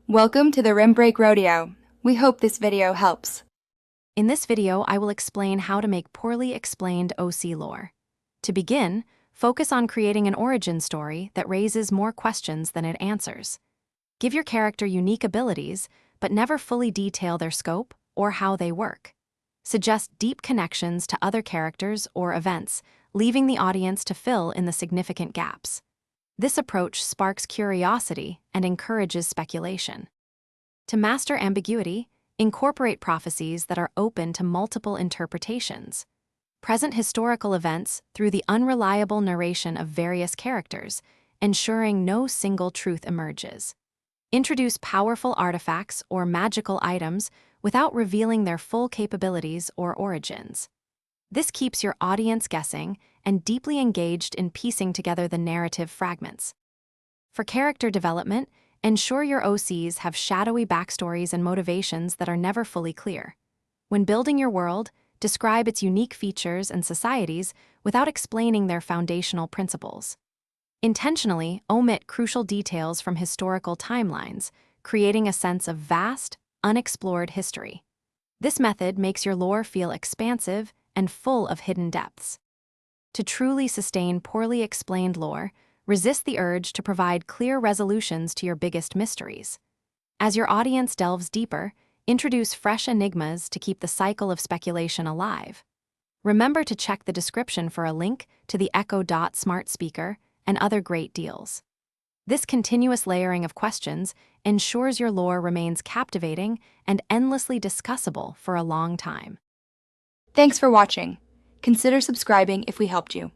Welcome to the Rim Break Rodeo. We hope this video helps. In this video, I will explain how to make poorly explained OC lore. To begin, focus on creating an origin story that raises more questions than it answers. Give your character unique abilities, but never fully detail their scope or how they work. Suggest deep connections to other characters or events, leaving the audience to fill in the significant gaps. This approach sparks curiosity and encourages speculation. To master ambiguity, incorporate prophecies that are open to multiple interpretations. Present historical events through the unreliable narration of various characters, ensuring no single truth emerges. Introduce powerful artifacts or magical items without revealing their full capabilities or origins. This keeps your audience guessing and deeply engaged in piecing together the narrative fragments. For character development, ensure your OCs have shadowy backstories and motivations that are never fully clear. When building your world, describe its unique features and societies without explaining their foundational principles. Intentionally omit crucial details from historical timelines, creating a sense of vast, unexplored history. This method makes your lore feel expansive and full of hidden depths. To truly sustain poorly explained lore, resist the urge to provide clear resolutions to your biggest mysteries. As your audience delves deeper, introduce fresh enigmas to keep the cycle of speculation alive. Remember to check the description for a link to the Echo Dot smart speaker and other great deals. This continuous layering of questions ensures your lore remains captivating and endlessly discussable for a long time. Thanks for watching. Consider subscribing if we helped you.